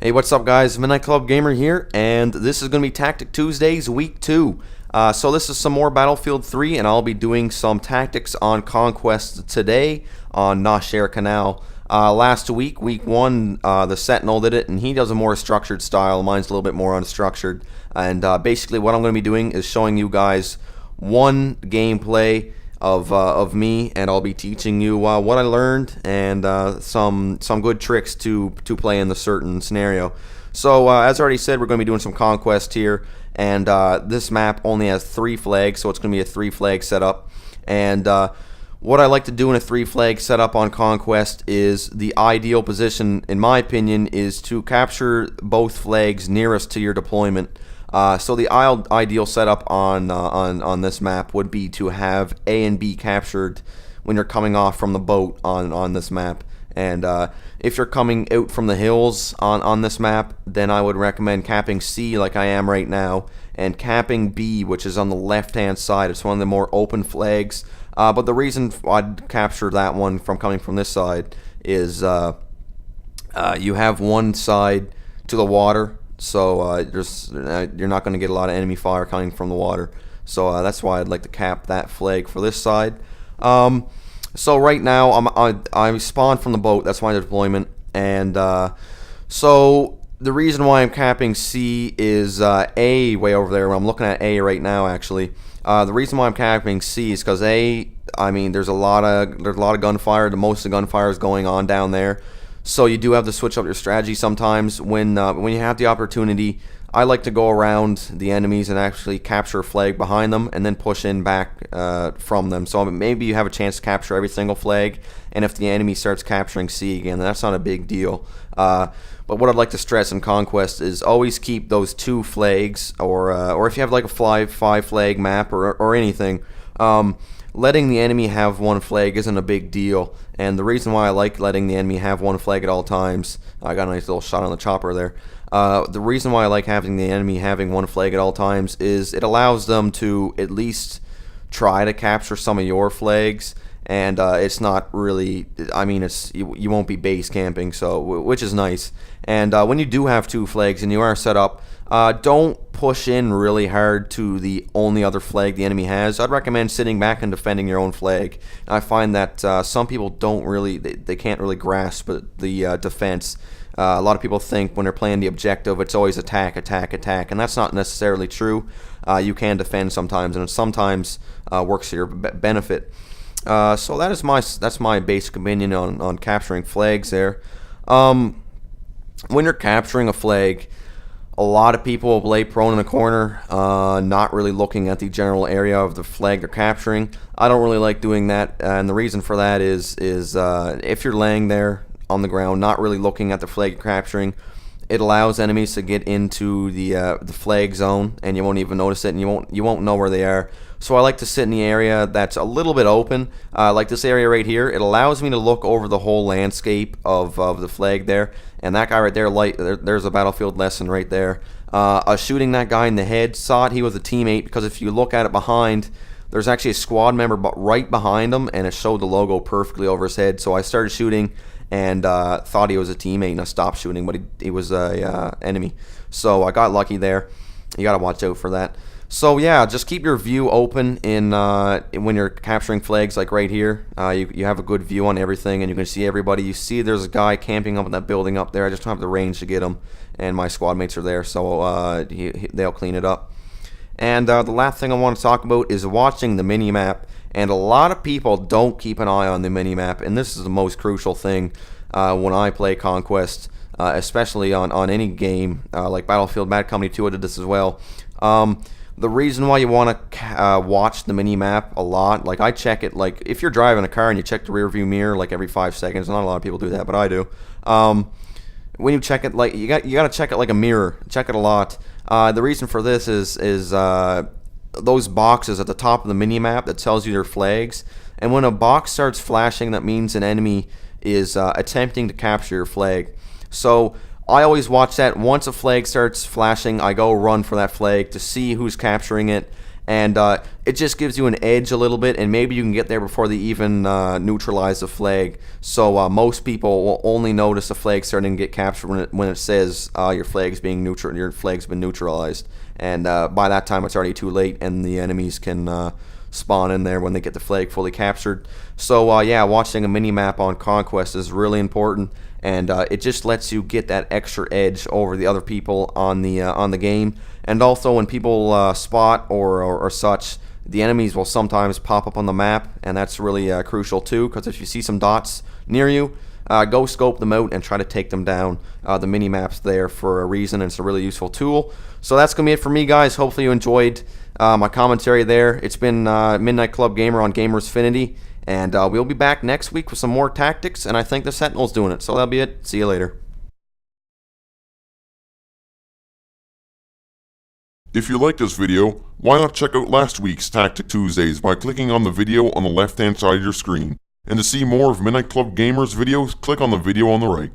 Hey, what's up, guys? Midnight Club Gamer here, and this is going to be Tactic Tuesdays, Week 2. So this is some more Battlefield 3, and I'll be doing some tactics on Conquest today on Noshahr Canal. Last week, Week 1, the Sentinel did it, and he does a more structured style. Mine's a little bit more unstructured. And basically what I'm going to be doing is showing you guys one gameplay of me, and I'll be teaching you what I learned and some good tricks to play in the certain scenario. So as I already said, we're going to be doing some Conquest here, and this map only has 3 flags, so it's going to be a 3-flag setup. And what I like to do in a 3-flag setup on Conquest is the ideal position, in my opinion, is to capture both flags nearest to your deployment. So the ideal setup on this map would be to have A and B captured when you're coming off from the boat on this map. And if you're coming out from the hills on this map, then I would recommend capping C like I am right now, and capping B, which is on the left-hand side. It's one of the more open flags. But the reason I'd capture that one from coming from this side is you have one side to the water. So you're not going to get a lot of enemy fire coming from the water. So that's why I'd like to cap that flag for this side. So right now I spawned from the boat. That's my deployment. And so the reason why I'm capping C is A way over there. I'm looking at A right now, actually. The reason why I'm capping C is because A, I mean, there's a lot of gunfire. Most of the gunfire is going on down there. So you do have to switch up your strategy sometimes when you have the opportunity. I like to go around the enemies and actually capture a flag behind them and then push in back from them. So maybe you have a chance to capture every single flag, and if the enemy starts capturing C again, that's not a big deal. But what I'd like to stress in Conquest is always keep those 2 flags, or if you have like a 5-flag map or anything, letting the enemy have 1 flag isn't a big deal. And the reason why I like letting the enemy have 1 flag at all times, I got a nice little shot on the chopper there. The reason why I like having the enemy having 1 flag at all times is it allows them to at least try to capture some of your flags, and it's not really, I mean, you won't be base camping, so which is nice. And when you do have 2 flags and you are set up, don't push in really hard to the only other flag the enemy has. I'd recommend sitting back and defending your own flag. I find that some people don't really, they can't really grasp the defense. A lot of people think when they're playing the objective, it's always attack, attack, attack, and that's not necessarily true. You can defend sometimes, and it sometimes works to your benefit. So that's my basic opinion on capturing flags there. When you're capturing a flag, a lot of people will lay prone in a corner, not really looking at the general area of the flag they're capturing. I don't really like doing that, and the reason for that is if you're laying there on the ground, not really looking at the flag you're capturing, it allows enemies to get into the flag zone, and you won't even notice it, and you won't know where they are. So I like to sit in the area that's a little bit open, like this area right here. It allows me to look over the whole landscape of the flag there, and that guy right there, there's a Battlefield lesson right there. Shooting that guy in the head, saw it, he was a teammate, because if you look at it behind, there's actually a squad member right behind him, and it showed the logo perfectly over his head. So I started shooting and thought he was a teammate, and I stopped shooting, but he was a enemy. So I got lucky there. You gotta watch out for that. So yeah, just keep your view open when you're capturing flags, like right here. You have a good view on everything, and you can see everybody. You see there's a guy camping up in that building up there. I just don't have the range to get him, and my squad mates are there, so they'll clean it up. And the last thing I want to talk about is watching the mini-map. And a lot of people don't keep an eye on the mini-map, and this is the most crucial thing when I play Conquest, especially on any game, like Battlefield Bad Company 2, I did this as well. The reason why you want to watch the mini-map a lot, like I check it, like if you're driving a car and you check the rear view mirror like every 5 seconds, not a lot of people do that, but I do. When you check it, like you got to check it like a mirror, check it a lot. The reason for this is those boxes at the top of the mini-map that tells you their flags, and when a box starts flashing, that means an enemy is attempting to capture your flag. So I always watch that. Once a flag starts flashing, I go run for that flag to see who's capturing it, and it just gives you an edge a little bit, and maybe you can get there before they even neutralize the flag. So most people will only notice the flag starting to get captured when it says your flag's been neutralized, and by that time it's already too late, and the enemies can spawn in there when they get the flag fully captured. So yeah, watching a mini map on Conquest is really important, and it just lets you get that extra edge over the other people on the game. And also when people spot or such, the enemies will sometimes pop up on the map, and that's really crucial too, because if you see some dots near you, go scope them out and try to take them down. The mini map's there for a reason, and it's a really useful tool. So that's gonna be it for me, guys. Hopefully you enjoyed my commentary there. It's been Midnight Club Gamer on Gamersfinity, and we'll be back next week with some more tactics, and I think the Sentinel's doing it. So that'll be it. See you later. If you liked this video, why not check out last week's Tactic Tuesdays by clicking on the video on the left hand side of your screen. And to see more of Midnight Club Gamer's videos, click on the video on the right.